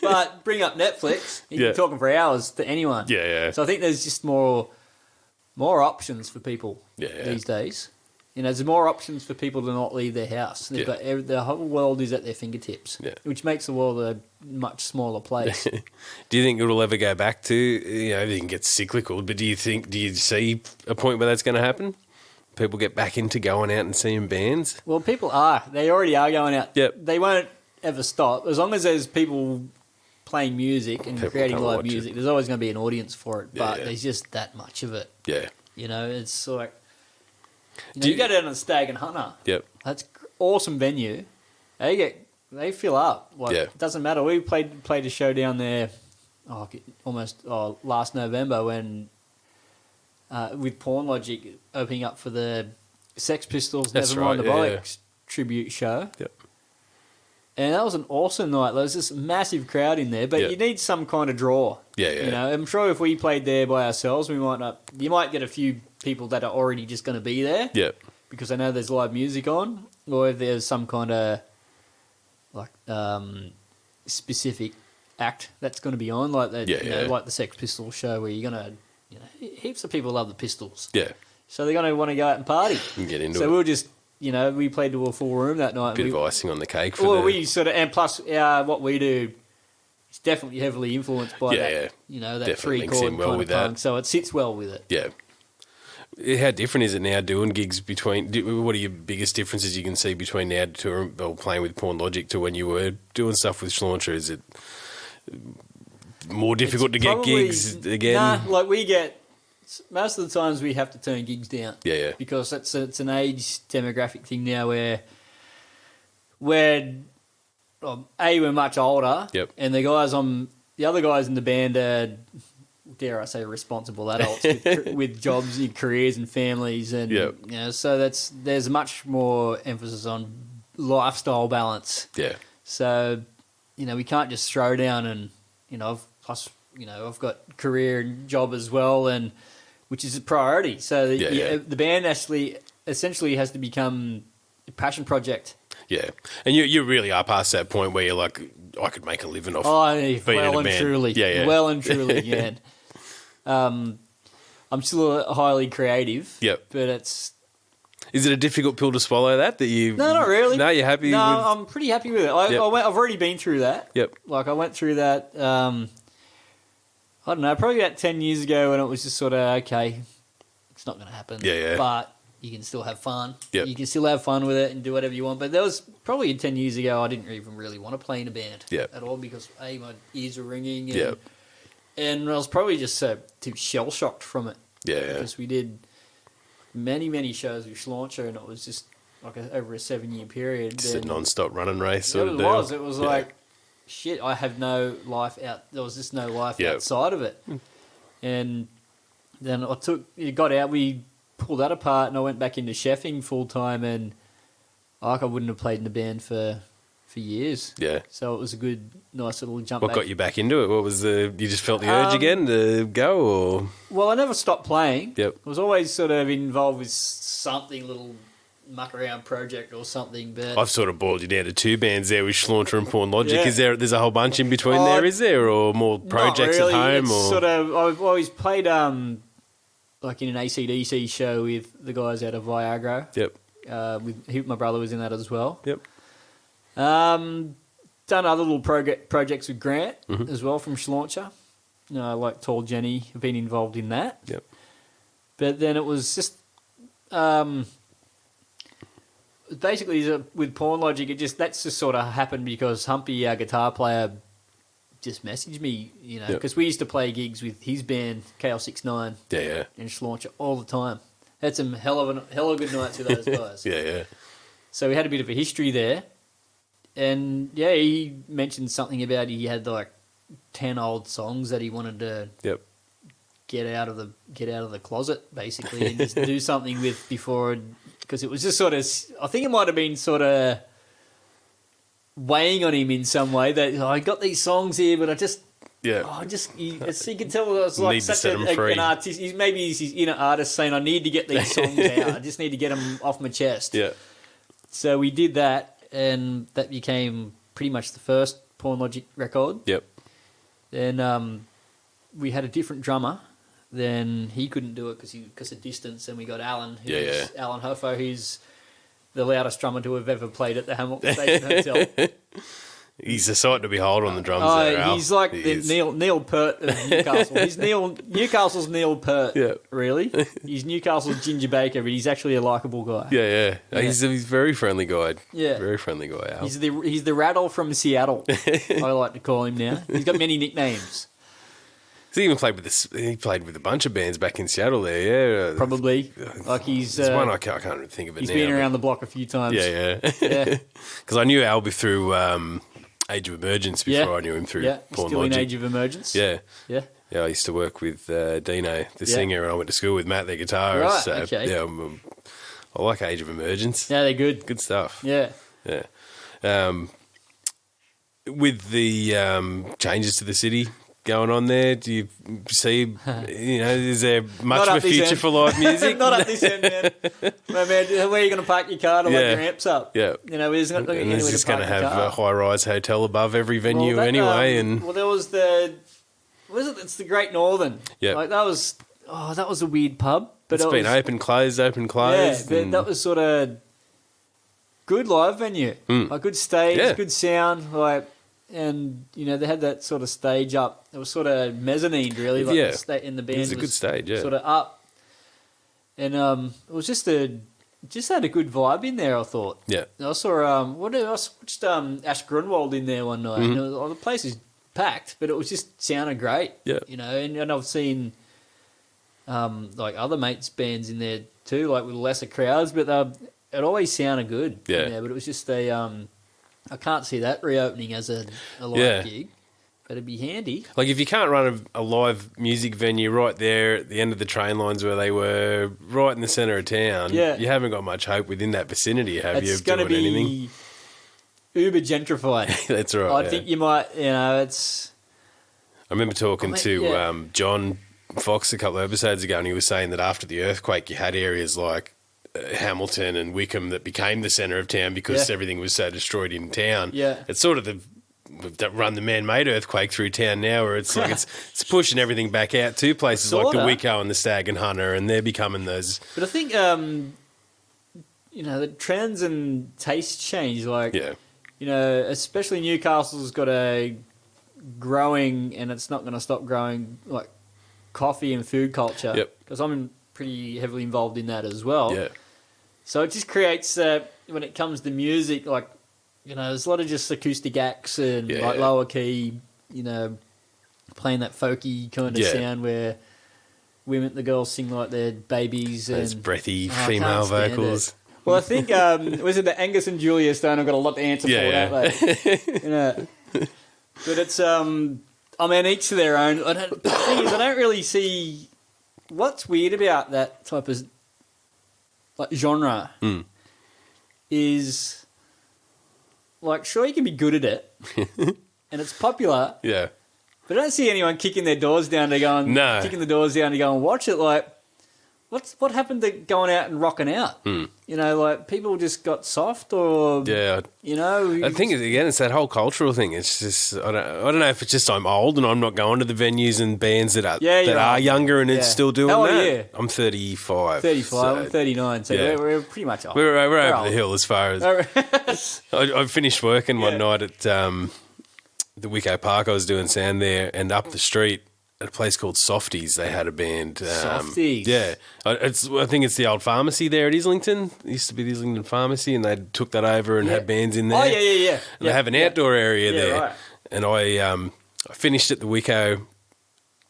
But bring up Netflix, you can be talking for hours to anyone. Yeah. So I think there's just more options for people these days. There's more options for people to not leave their house. They've got the whole world is at their fingertips, which makes the world a much smaller place. Do you think it'll ever go back to, everything gets cyclical, but do you see a point where that's going to happen? People get back into going out and seeing bands? Well, people are. They already are going out. Yep. They won't ever stop. As long as there's people playing music and creating live music, there's always going to be an audience for it, but there's just that much of it. Yeah. It's like... You go down to the Stag and Hunter. Yep. That's awesome venue. They fill up. It doesn't matter. We played a show down there last November when with Porn Logic opening up for the Sex Pistols Nevermind the Bollocks tribute show. Yep. And that was an awesome night. There was this massive crowd in there, but you need some kind of draw. Yeah. I'm sure if we played there by ourselves, you might get a few people that are already just going to be there. Yeah. Because I know there's live music on, or if there's some kind of specific act that's going to be on, like that, like the Sex Pistols show, where you're going to, heaps of people love the Pistols. Yeah. So they're going to want to go out and party. And get into it. So we'll just, we played to a full room that night. Bit of icing on the cake for we sort of, and plus what we do is definitely heavily influenced by that. That definitely 3-chord well kind with of punk, that. so it sits well with it. Yeah. How different is it now doing gigs what are your biggest differences you can see between now to playing with Porn Logic to when you were doing stuff with Schlauncher? Is it more difficult to get gigs again? Nah, most of the times we have to turn gigs down. Yeah. Because it's an age demographic thing now where we're much older. Yep. And the other guys in the band are, dare I say, responsible adults with jobs and careers and families, and so there's much more emphasis on lifestyle balance. Yeah. So, we can't just throw down, and I've got career and job as well, and which is a priority. So the band essentially has to become a passion project. Yeah, and you really are past that point where you're like, I could make a living off being in a band. Truly. Yeah. Well and truly, yeah. I'm still highly creative. Yep. But it's... Is it a difficult pill to swallow that you... No, not really. No, you're happy with... No, I'm pretty happy with it. I've already been through that. Yep. Like, I went through that, I don't know, probably about 10 years ago when it was just sort of, okay, it's not going to happen. Yeah. But you can still have fun. Yep. You can still have fun with it and do whatever you want. But there was probably 10 years ago, I didn't even really want to play in a band at all because, A, my ears were ringing. And I was probably just too shell-shocked from it. Yeah. Because we did many, many shows with Schlauncher, and it was just like over a 7-year period. Just a non-stop running race sort of deal. It was like, shit, I have no life out. There was just no life outside of it. And then it got out, we pulled that apart, and I went back into chefing full-time, and I wouldn't have played in the band for years. Yeah. So it was a good, nice little jump back. What got you back into it? What was you just felt the urge again to go, or? Well, I never stopped playing. Yep. I was always sort of involved with something, little muck around project or something. But I've sort of boiled you down to 2 bands there with Schlauncher and Porn Logic. Yeah. There's a whole bunch in between there, is there? Or more projects not really. at home? It's or? Sort of, I've always played like in an AC/DC show with the guys out of Viagra. Yep. My brother was in that as well. Yep. Done other little projects with Grant as well from Schlauncher. Like Tall Jenny, I've been involved in that. Yep. But then it was just basically with Porn Logic. That's just sort of happened because Humpy, our guitar player, just messaged me. Because we used to play gigs with his band KL69. Yeah. And Schlauncher all the time. Had some hell of good nights with those guys. Yeah. So we had a bit of a history there. And he mentioned something about he had like 10 old songs that he wanted to get out of the closet basically and just do something with before, because it was just sort of, I think it might have been sort of weighing on him in some way that I got these songs here, but I just you can tell it was like such an artist. Maybe he's his inner artist saying, I need to get these songs out. I just need to get them off my chest. Yeah. So we did that. And that became pretty much the first Porn Logic record. Yep. Then we had a different drummer. Then he couldn't do it because of distance. And we got Alan, Alan Huffo, who's the loudest drummer to have ever played at the Hamilton Station Hotel. He's a sight to behold on the drums there, Al. He's like Neil Peart of Newcastle. He's Newcastle's Neil Peart, really. He's Newcastle's Ginger Baker, but he's actually a likeable guy. Yeah. He's a very friendly guy. Yeah. Very friendly guy, Al. He's the Rattle from Seattle, I like to call him now. He's got many nicknames. He even played with a bunch of bands back in Seattle there, yeah. Probably. Like he's... There's one I can't even think of it now. He's been around the block a few times. Yeah. Because I knew Albie through Age of Emergence before I knew him through Porn still Logic. in Age of Emergence. Yeah. Yeah, I used to work with Dino, the singer, and I went to school with Matt, the guitarist. Right, so, okay. Yeah, I like Age of Emergence. Yeah, they're good. Good stuff. Yeah. With the changes to the city going on there, do you see, is there much of a future for live music? Not up this end, man. Well, man, where are you going to park your car to let your amps up? Yeah. There's not going to And it's just going to have a high-rise hotel above every venue anyway. Well, there was it's the Great Northern. Yeah. Like that was a weird pub. But it's been open, closed. Yeah, but that was sort of good live venue. A good stage, good sound, and they had that sort of stage up. It was sort of mezzanine, really, in the band. It was a good stage, sort of up, and it was just had a good vibe in there. I thought. Yeah. I saw I watched Ash Grunwald in there one night. Mm-hmm. The place is packed, but it was just sounded great. Yeah. And I've seen like other mates' bands in there too, like with lesser crowds, but it always sounded good. Yeah. But it was just I can't see that reopening as a live gig, but it'd be handy. Like if you can't run a live music venue right there at the end of the train lines where they were, right in the centre of town, you haven't got much hope within that vicinity, have you? It's going to be anything? Uber gentrified. That's right. I think you might, it's... I remember talking to John Fox a couple of episodes ago, and he was saying that after the earthquake you had areas like Hamilton and Wickham that became the centre of town because everything was so destroyed in town. Yeah. It's sort of we've run the man-made earthquake through town now, where it's like it's pushing everything back out to places like the Wicko and the Stag and Hunter, and they're becoming those. But I think the trends and tastes change. Like especially Newcastle's got a growing, and it's not going to stop growing, like coffee and food culture. Yep. Because I'm pretty heavily involved in that as well. Yeah. So it just creates, when it comes to music, like, you know, there's a lot of just acoustic acts and like lower key, you know, playing that folky kind of sound where the girls sing like they're babies. Those and breathy female vocals. Well, I think, was it the Angus and Julia Stone have got a lot to answer for, don't they? You know, but it's, I mean, each to their own. The thing is, I don't really see what's weird about that type of like genre is like, sure, you can be good at it and it's popular. Yeah. But I don't see anyone kicking their doors down to go and kicking the doors down to go and watch it. Like, what happened to going out and rocking out? You know, like people just got soft, or you know. I think again, it's that whole cultural thing. It's just I don't know if it's just I'm old and I'm not going to the venues and bands that are younger and it's still doing How old that. Are you? I'm 35. 35. So, I'm 39. So we're pretty much old. We're over the hill as far as I finished working one night at the Wicco Park. I was doing sound there, and up the street at a place called Softies, they had a band. Softies? Yeah. I think it's the old pharmacy there at Islington. It used to be the Islington Pharmacy, and they took that over and had bands in there. Oh, yeah. And they have an outdoor area there. Right. And I finished at the Wicco,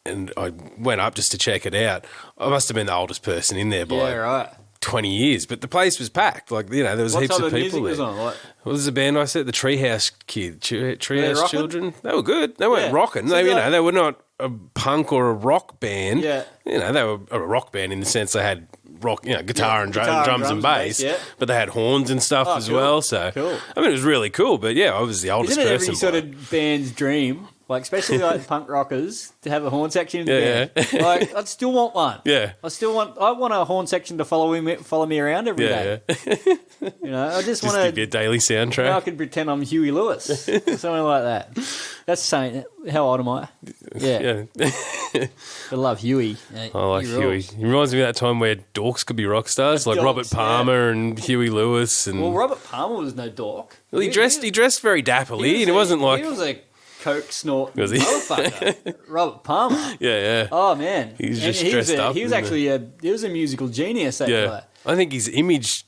and I went up just to check it out. I must have been the oldest person in there by 20 years, but the place was packed. Like, you know, there was heaps of people there. Was on? What was the band I said? The Treehouse Treehouse Children. They were good. They weren't rocking. So they were not a punk or a rock band. Yeah. You know, they were a rock band in the sense they had rock, you know, guitar and drums and bass, but they had horns and stuff as well. So, I mean, it was really cool. But yeah, I was the oldest person. Isn't it every sort of band's dream? Like, especially like punk rockers, to have a horn section in the band. Like, I'd still want one. Yeah. I want a horn section to follow me around every day. You know, I just want to give you a daily soundtrack. I can pretend I'm Huey Lewis or something like that. That's saying, how old am I? Yeah. I love Huey. I like Huey. He reminds me of that time where dorks could be rock stars, like Robert Palmer and Huey Lewis. And well, Robert Palmer was no dork. Well, he dressed very dapperly, and it wasn't like he was a coke snort motherfucker. Robert Palmer. Yeah. Oh man, he's just dressed up. He was actually he was a musical genius. That guy. I think his image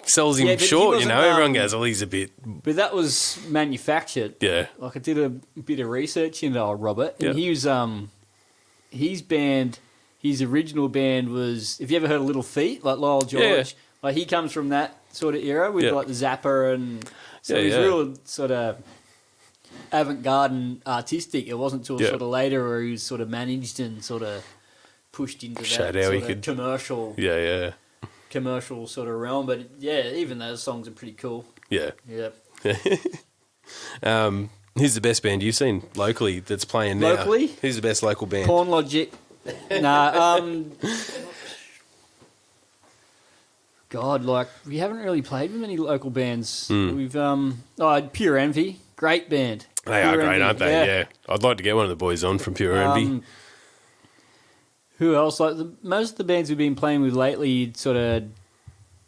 sells him short. You know, everyone goes, "Oh, he's a bit." But that was manufactured. Yeah. Like, I did a bit of research into old Robert, and he was his original band was. Have you ever heard of Little Feat, like Lyle George? Yeah. Like, he comes from that sort of era with like the Zapper, and so he's real sort of avant-garde and artistic. It wasn't till sort of later where he was sort of managed and sort of pushed into that sort of commercial. Commercial sort of realm, but even those songs are pretty cool. Yeah. Who's the best band you've seen locally that's playing now? Locally? Who's the best local band? Porn Logic. God, like, we haven't really played with many local bands. We've Pure Envy, great band. They are great, aren't they? Yeah. I'd like to get one of the boys on from Pure Envy. Who else? Like, most of the bands we've been playing with lately, sort of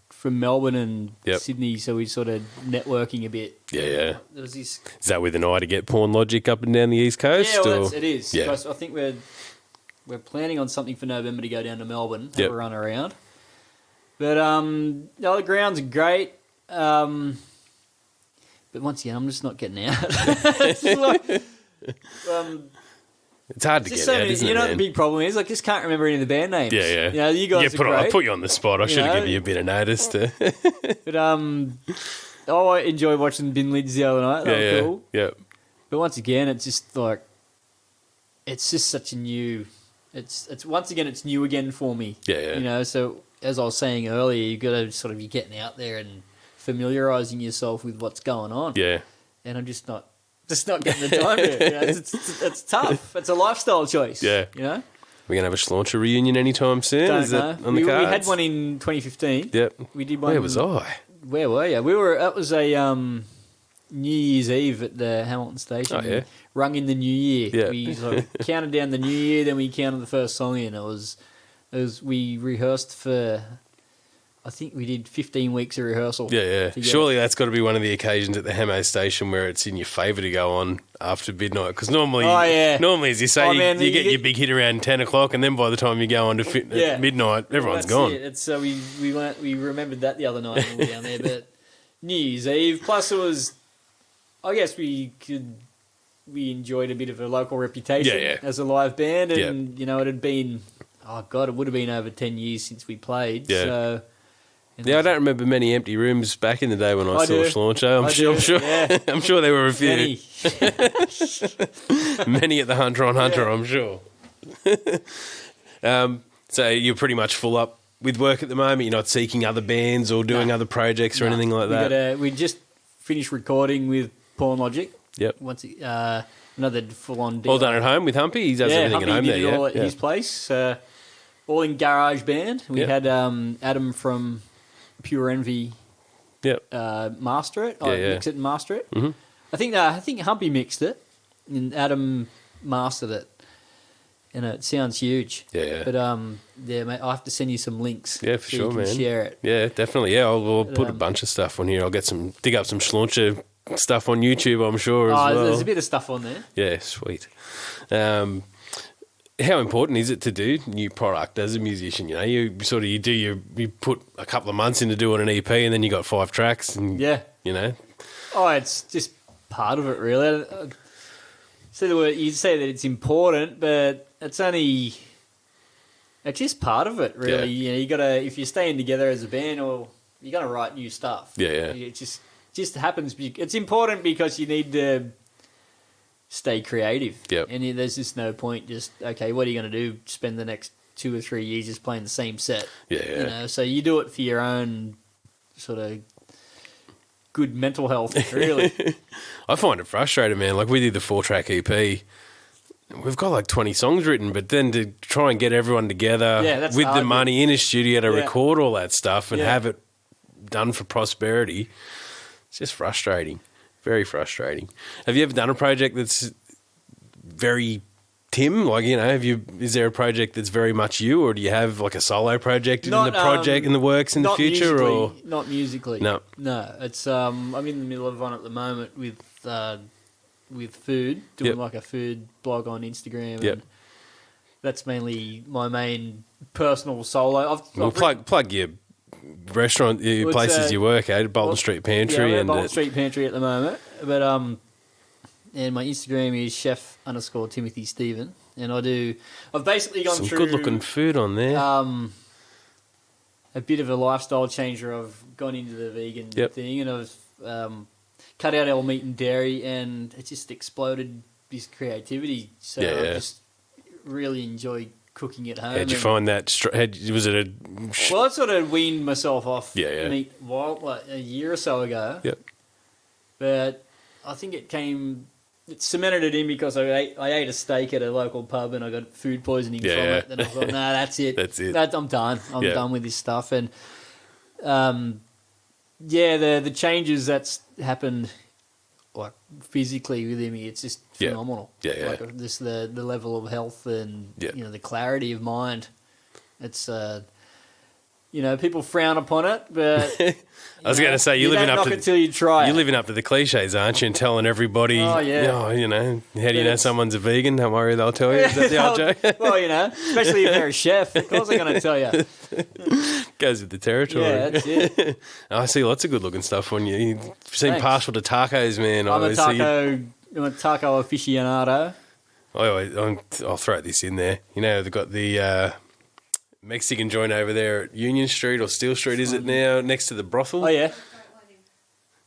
from Melbourne and Sydney, so we're sort of networking a bit. Yeah. There was this. Is that with an eye to get Porn Logic up and down the East Coast? Yeah, well, it is. Yeah. I think we're planning on something for November to go down to Melbourne, have a run around. But the grounds are great. But once again, I'm just not getting out. It's hard to get out, isn't it? You know what the big problem is? I just can't remember any of the band names. Yeah. You know, you guys are great. I put you on the spot. I should have given you a bit of notice. But I enjoyed watching Bin Lids the other night. That was cool. Yeah. But once again, it's just like, it's just such a new. It's once again, it's new again for me. Yeah. You know, so as I was saying earlier, you've got to sort of be getting out there and familiarising yourself with what's going on. Yeah. And I'm just not getting the time to. You know, it's tough. It's a lifestyle choice. Yeah. You know? We're going to have a Schlauncher reunion anytime soon? Don't Is know. that on the cards? We had one in 2015. Yep. We did one. Where was I? Where were you? That was a New Year's Eve at the Hamilton Station. Oh, yeah. Rung in the New Year. Yeah. We sort of counted down the New Year, then we counted the first song in. We rehearsed for, I think we did 15 weeks of rehearsal. Yeah. together. Surely that's got to be one of the occasions at the Hemo station where it's in your favour to go on after midnight. Because normally, as you say, you get your big hit around 10 o'clock, and then by the time you go on to at midnight, everyone's gone. It's we remembered that the other night when we were down there. But New Year's Eve, plus it was, I guess we enjoyed a bit of a local reputation as a live band, and it had been, it would have been over 10 years since we played. Yeah. So, I don't remember many empty rooms back in the day when I saw Schlauncher. I'm sure there were a few. Many at the Hunter on Hunter, I'm sure. So you're pretty much full up with work at the moment. You're not seeking other bands or doing other projects or anything like that. We just finished recording with Porn Logic. Yep. Another full-on deal. All done at home with Humpy? He does everything Humpy at home did it all at his place. All in Garage Band. We had Adam from Pure Envy master it. Mix it and master it. Mm-hmm. I think Humpy mixed it and Adam mastered it. And it sounds huge. Yeah. But mate, I'll have to send you some links. Yeah, for sure, you man. can share it. Yeah, definitely. Yeah, I'll put a bunch of stuff on here. I'll dig up some Schlauncher stuff on YouTube, I'm sure, as well. There's a bit of stuff on there. Yeah, sweet. How important is it to do new product as a musician? You put a couple of months into doing an EP, and then you got 5 tracks, and it's just part of it, really. So you say that it's important, but it's just part of it, really. You gotta, if you're staying together as a band, or you gotta write new stuff. It just happens. It's important because you need to stay creative. Yep. And there's just no point what are you going to do? Spend the next 2 or 3 years just playing the same set. Yeah. So you do it for your own sort of good mental health, really. I find it frustrating, man. Like, we did the 4-track EP. We've got like 20 songs written, but then to try and get everyone together with the money in a studio to record all that stuff and have it done for prosperity, it's just frustrating. Very frustrating. Have you ever done a project that's very Tim? Like, is there a project that's very much you, or do you have like a solo project in the works in the future? Or not musically? No. It's I'm in the middle of one at the moment with food, doing like a food blog on Instagram. Yep. And that's mainly my main personal solo. Plug your restaurant, places you work at, Bolton Street Pantry. Yeah, Bolton Street Pantry at the moment. But and my Instagram is chef_Timothy Stephen, and I've basically gone some through good looking food on there. A bit of a lifestyle changer. I've gone into the vegan thing, and I've cut out all meat and dairy, and it just exploded this creativity. So I just really enjoyed cooking at home. How'd you find that? Was it a... Well, I sort of weaned myself off meat a year or so ago. Yep. But I think it cemented it in because I ate a steak at a local pub and I got food poisoning from it. And I thought, that's it. That's it. I'm done. I'm done with this stuff. And the changes that's happened, like physically within me, it's just phenomenal. Like just the level of health and the clarity of mind. It's people frown upon it, but I was going to say, you're living up to until you try. You're living up to the cliches, aren't you? And telling everybody, how do you know someone's a vegan? Don't worry, they'll tell you. Is that the old joke? Well, especially if they're a chef, of course they're going to tell you. Goes with the territory. Yeah, that's it. I see lots of good looking stuff on you. You seem partial to tacos, man. I'm a taco aficionado. I'll throw this in there. They've got the Mexican joint over there at Union Street or Steel Street, is it now, next to the brothel? Oh, yeah.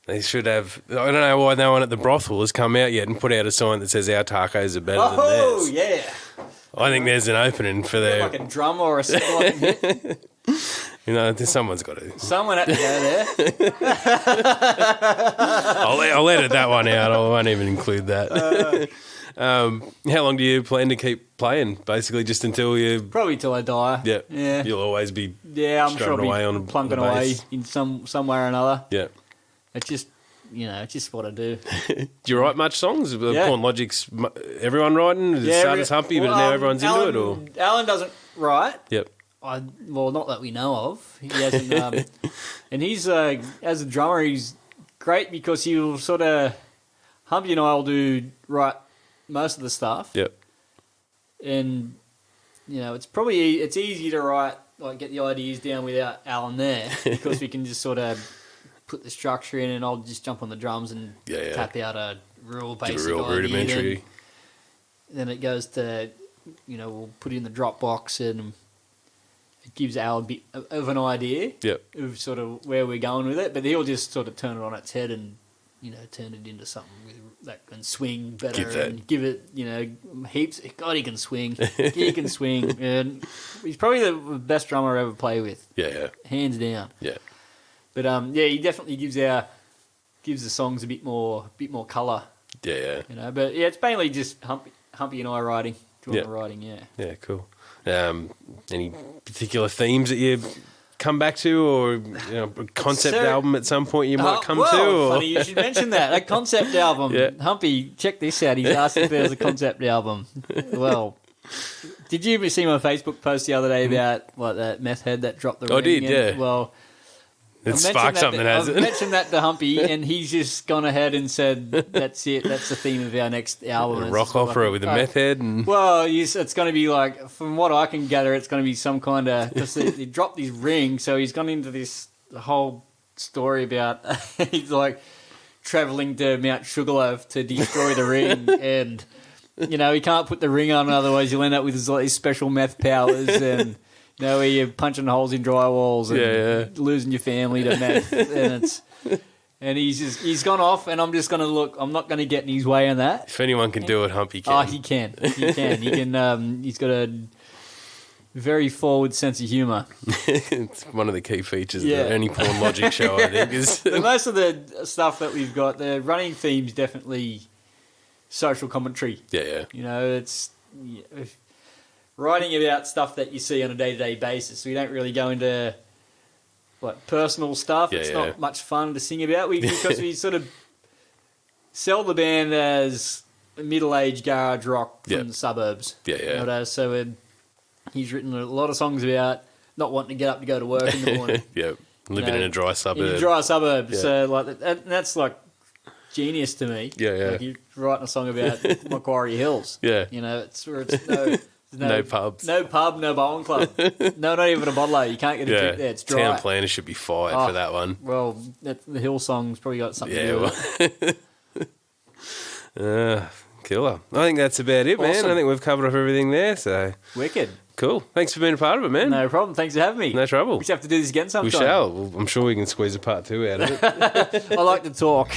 They should have... I don't know why no one at the brothel has come out yet and put out a sign that says our tacos are better than theirs. Oh, yeah. I think there's an opening for their... Like a drum or a cymbal I can hit. Someone's got to... Someone had to go there. I'll edit that one out. I won't even include that. How long do you plan to keep playing? Basically, just until you... Probably till I die. Yeah. You'll always be... Yeah, I'm sure I'll be plunking away in some way or another. Yeah. It's just... it's just what I do. Do you write much songs? Porn Logic's everyone writing? It started as Humpy, but now everyone's into it? Or Alan doesn't write. Yep. Well, not that we know of. He hasn't. And he's as a drummer, he's great because he'll sort of Humpy and I will write most of the stuff. Yep. And it's easy to write, like, get the ideas down without Alan there because we can just sort of put the structure in, and I'll just jump on the drums and tap out a real basic idea. Rudimentary. Then it goes to, we'll put it in the Dropbox, and it gives Al a bit of an idea of sort of where we're going with it, but he'll just sort of turn it on its head and, turn it into something that can swing better and give it, heaps. God, he can swing. He can swing. And he's probably the best drummer I ever play with. Yeah. Hands down. Yeah. But he definitely gives the songs a bit more colour. Yeah. But it's mainly just Humpy and I writing, doing the writing. Yeah. Yeah, cool. Any particular themes that you come back to, or a concept album at some point you might come to? Or? Funny you should mention that. A concept album. Yeah. Humpy, check this out. He's asked if there's a concept album. Well, did you see my Facebook post the other day about that meth head that dropped the ring? I did, yeah. Well, it sparked something, hasn't it? I mentioned that to Humpy, and he's just gone ahead and said, that's it. That's the theme of our next album. A rock opera with a meth head. And... Well, it's going to be like, from what I can gather, it's going to be some kind of... Because he dropped his ring, so he's gone into this whole story about... he's like travelling to Mount Sugarloaf to destroy the ring, and, he can't put the ring on, otherwise you'll end up with his special meth powers, and... where you're punching holes in drywalls and losing your family to meth, and he's gone off, and I'm just going to look. I'm not going to get in his way on that. If anyone can do it, Humpy can. Oh, he can. He can. He's got a very forward sense of humour. It's one of the key features of any Porn Logic show, I think. Is most of the stuff that we've got, the running theme's definitely social commentary. Yeah. It's. Writing about stuff that you see on a day-to-day basis. We don't really go into personal stuff. It's not much fun to sing about because we sort of sell the band as middle-aged garage rock from the suburbs. Yeah. So he's written a lot of songs about not wanting to get up to go to work in the morning. Living in a dry suburb. In a dry suburb. Yeah. So that's like genius to me. Yeah. Like you're writing a song about Macquarie Hills. Yeah. It's where it's no pubs. No pub, no bowling club. No, not even a bottler. You can't get a drink there. It's dry. Town planner should be fired for that one. Well, the Hill song's probably got something to do with it. Killer. I think that's about it, man. I think we've covered off everything there. So wicked. Cool. Thanks for being a part of it, man. No problem. Thanks for having me. No trouble. We should have to do this again sometime. We shall. I'm sure we can squeeze a part 2 out of it. I like to talk.